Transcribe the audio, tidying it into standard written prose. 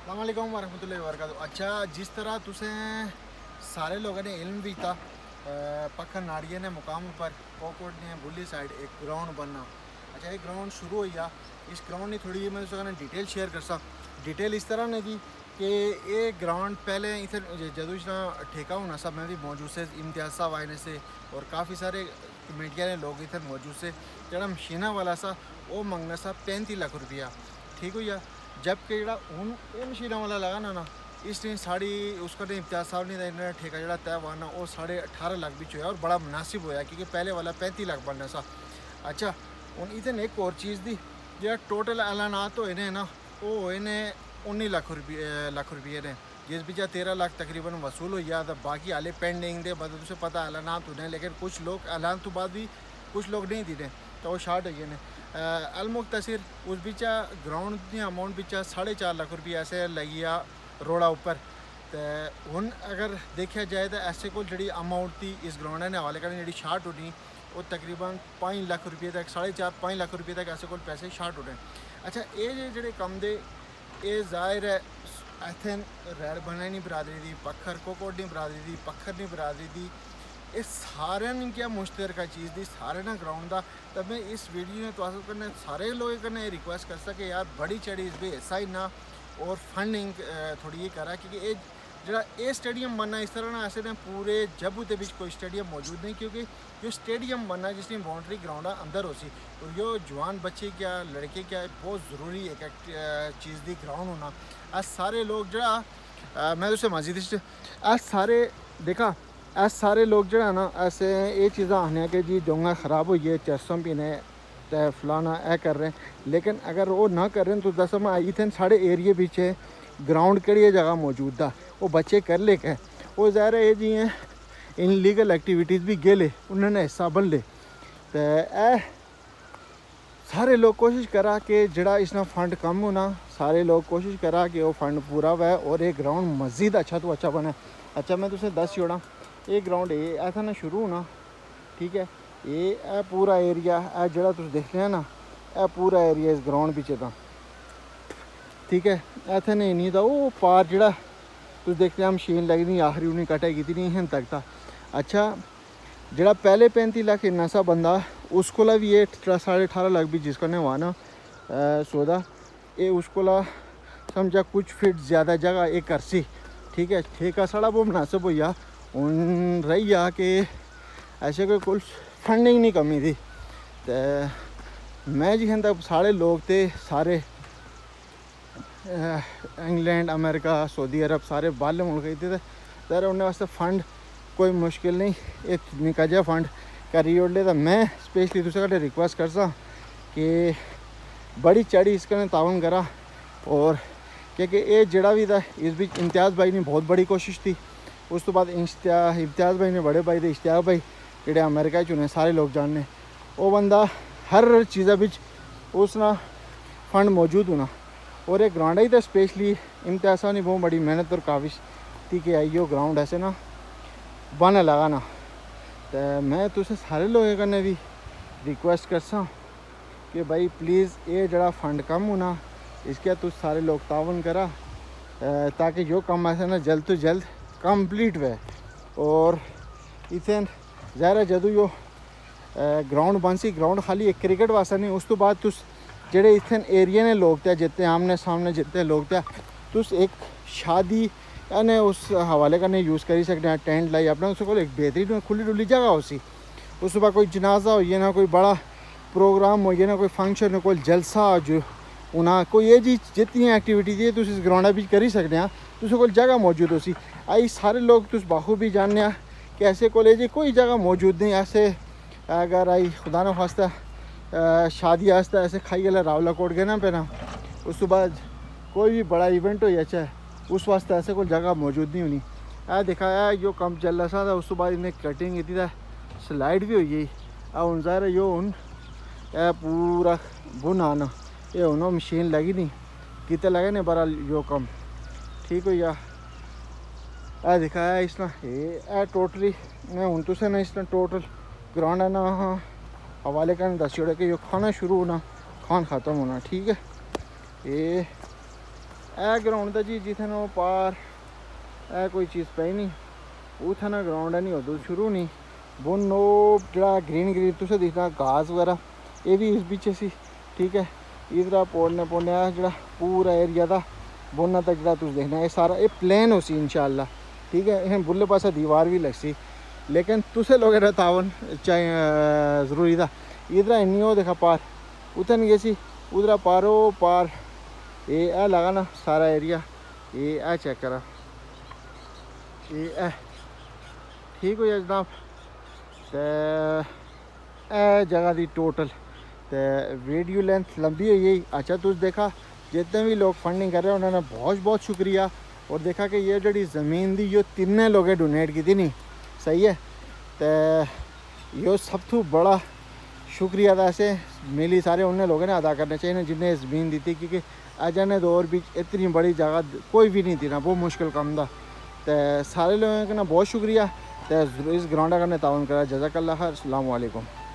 अस्सलाम वालेकुम वरहमतुल्लाहि वबरकातुहू। अच्छा, जिस तरह तुसें सारे लोगों ने इल्म भी था पक्खर नाड़िए ने मुकाम पर कोकोट ने बुली साइड एक ग्राउंड बनना। अच्छा, ये ग्राउंड शुरू हो गया। इस ग्राउंड ने थोड़ी मैं तुसें डिटेल शेयर कर सा। डिटेल इस तरह ने जी कि ये ग्राउंड पहले इतने जदों जना ठेका होना सा मैं भी मौजूद से इम्तियाज साहब आने से और काफ़ी सारे मीडिया ने लोग इतने मौजूद से जरा मशीना वाला सा वो मंगना सा 35 लाख रुपया। ठीक हो गया। जबकि जरा हूँ ये मशीना वाला लगा ना इस दिन साड़ी उसका ने इम्तियाज साहब ने इन्होंने ठेका जरा तय हुआ ना वो 18.5 लाख भी होया और बड़ा मुनासिब होया क्योंकि पहले वाला 35 लाख बनना सा। अच्छा, हूँ इतने एक और चीज़ दी जो टोटल ऐलानात होए ने ना वो होए ने 19 लाख रुपये ने जिस बिचा 13 लाख तकरीबन वसूल हो गया तो बाकी हाले पेंडिंग दे मतलब तुझे पता ऐलानात होने लेकिन कुछ लोग ऐलान तो बाद भी कुछ लोग नहीं दिने तो वो शार्ट हो गए ने। अलमुख्तसर उस बिचा ग्राउंड की अमाउंट बिचा 4.5 लाख रुपये ऐसे लगिया रोड़ा ऊपर। तो हूँ अगर देखा जाए तो ऐसे को जी अमाउंट थी इस ग्राउंड ने हवाले करने जी शार्ट होनी वो तकरीबन 5 लाख रुपये तक 4.5-5 लाख रुपये तक ऐसे को पैसे शार्ट होने। अच्छा, ये जो कम दे ये जाहिर है इतने रैड बनानी बरादरी दी पक्खर कोकोडी बरादरी दी पक्खर नी बरादरी दी ये सारे क्या मुश्तरका चीज़ दी सारे ना ग्राउंड का। तब मैं इस वीडियो में तो कन्नै सारे लोगों कन्नै रिक्वेस्ट कर सके यार बड़ी चढ़ी इस हिस्सा ही ना और फंडिंग थोड़ी ये करा क्योंकि ये जरा ये स्टेडियम बनना इस तरह ना ऐसे ना पूरे जम्मू के कोई स्टेडियम मौजूद नहीं क्योंकि जो स्टेडियम बनना जिसकी बाउंड्री ग्राउंड अंदर हो सी और जो जवान बच्चे क्या लड़के क्या बहुत ज़रूरी एक चीज़ दी ग्राउंड होना। आज सारे लोग जरा मैं तुझे मस्जिद आज सारे देखा आज सारे लोग जो है ना ऐसे ये चीज़ें आने कि जी डोंगा ख़राब हुई है चरसम पीने तो फलाना ए कर रहे हैं लेकिन अगर वो ना कर रहे हैं तो दस में इतने साढ़े एरिए पीछे ग्राउंड केड़ी जगह मौजूद था वो बच्चे कर ले के वो ज़ाहिर है जी इन लीगल एक्टिविटीज़ भी गेले उन्होंने हिस्सा बन ले तो ए सारे लोग कोशिश करा कि जड़ा इसना फंड कम होना सारे लोग कोशिश करा कि वो फंड पूरा हुआ और ये ग्राउंड मज़ीद अच्छा तो अच्छा बने। अच्छा, मैं तुझे दस छोड़ा ये ग्राउंड ये ऐसा ना शुरू होना ठीक है। ये पूरा एरिया है जरा तुम देख रहे हैं ना यह पूरा एरिया इस ग्राउंड पीछे था ठीक है। ऐसा नहीं नहीं था वो पार जड़ा तुम देखते हैं मशीन लगनी आखिरी उन्हें कटाई की नहीं हैं तक था। अच्छा, जड़ा पहले 35 लाख इन्ना सा बंदा उसको भी ये 18.5 लाख भी जिसका ने हुआ ना सौदा ये उसको समझा कुछ फिट ज़्यादा जगह एक करसी ठीक है। ठेका साड़ा वो मुनासिब हुआ उन रही आ कि ऐसे कोई कुल फंडिंग नहीं कमी थी तो मैं जी तक सारे लोग थे सारे इंग्लैंड अमेरिका सऊदी अरब सारे बाहरले मुल्क थे सर उन्हें वास्ते फंड कोई मुश्किल नहीं एक निका जहा फंड करी ओड़े तो मैं स्पेशली तुझे कटे रिक्वेस्ट कर सा कि बड़ी चढ़ी इसका तावन करा और क्योंकि ये जड़ा भी था इस बीच इम्तियाज़ भाई ने बहुत बड़ी कोशिश थी उस तो बाद इम्तियाज़ भाई ने बड़े भाई थे इश्तियाक भाई जेडे अमेरिका चुने सारे लोग जानने वो बंदा हर चीज़ा बिच उसना फंड मौजूद होना और एक ग्राउंड ही था स्पेशली इम्तियाज़ ने बहुत बड़ी मेहनत और काविश थी कि आई वो ग्राउंड ऐसे ना बन लगाना। तो मैं तुझे सारे लोगों कन्नै भी रिक्वेस्ट कर सा कि भाई प्लीज़ ये जड़ा फंड कम होना इसके तुझ सारे लोग तावन करा ताकि जो कम ऐसे ना जल्द तो जल्द कंप्लीट हुए और इतने ज़ाहिर जदों जो ग्राउंड बन सी ग्राउंड खाली एक क्रिकेट वास्ते नहीं उस तो बाद तुस जेडे इतने एरिया ने लोग थे जितने आमने सामने जितने लोग थे तुस एक शादी यानी उस हवाले का नहीं यूज़ करी सकते हैं टेंट लाई अपना उस को एक बेहतरीन खुली डुली जगह हो सी उस बाद कोई जनाजा हो ना कोई बड़ा प्रोग्राम हो ना कोई फंक्शन हो कोई जलसा हो जो उन्हें कोई ये जी जितनी एक्टिविटी है तुस इस ग्राउंड भी करी सकते हैं तुस कोई जगह मौजूद हो सी आई सारे लोग तुस बाखू भी जानने कि ऐसे कोले जी कोई जगह मौजूद नहीं ऐसे अगर आई खुदा न खास्ता शादी आस्ता ऐसे खाई गला रावला कोट गए ना पे ना उस बाद कोई भी बड़ा इवेंट हो अच्छा उस वास्ते ऐसे कोई जगह मौजूद नहीं होनी ऐ दिखाया जो कम चल रहा था उस बाद इन्हें कटिंग की थी स्लाइड भी हो गई हूँ ज़ाहिर यो हूँ पूरा बुन आना ये हूँ मशीन लगी नहीं कितने लगे ने बरा यो कम ठीक हो गया ऐ दिखाया इसना ये टोटली मैं हूँ तुसें ना इसना टोटल ग्राउंड है ना हवाले का दस छोड़े कि जो खाना शुरू होना खान ख़त्म होना ठीक है। ये ए ग्राउंड दा जी जित्थै ना पार ए कोई चीज़ पई नहीं उत्थै ना ग्राउंड है नहीं उद्धर शुरू नहीं बोनो जरा ग्रीन ग्रीन तुसें दिखना घास वगैरह ये भी इस बिच सी ठीक है। इधर पौड़ने पौने जरा पूरा एरिया था बोना तक जरा तुम देखना ये सारा ये प्लेन हो सी इंशाल्लाह ठीक है। इन्हें बुल्ले पासा दीवार भी लग सी लेकिन तुसे लोग तावन चाहे ज़रूरी था। इधर इन्नी हो देखा पार उधर नहीं गई उधर पारो पार ये लगा ना सारा एरिया ये चेक करा ये ठीक हो जाए जनाब। तो ए जगह दी टोटल तो वीडियो लेंथ लंबी हो गई। अच्छा तुझ देखा जितने भी लोग फंडिंग कर रहे हैं उन्होंने बहुत बहुत शुक्रिया। और देखा कि ये जड़ी ज़मीन दी यो तिन्ने लोगों डोनेट की थी नहीं सही है। तो यो सब तो बड़ा शुक्रिया था ऐसे मिली सारे उन्हें लोगों ने अदा करना चाहिए जिन्हें ज़मीन दी थी क्योंकि अजने दौर भी इतनी बड़ी जगह कोई भी नहीं थी ना बहुत मुश्किल काम था। तो सारे लोगों का ना बहुत शुक्रिया। तो इस ग्राउंड का ताउन करा जज़ाकल्लाह खैर। अस्सलामु अलैकुम।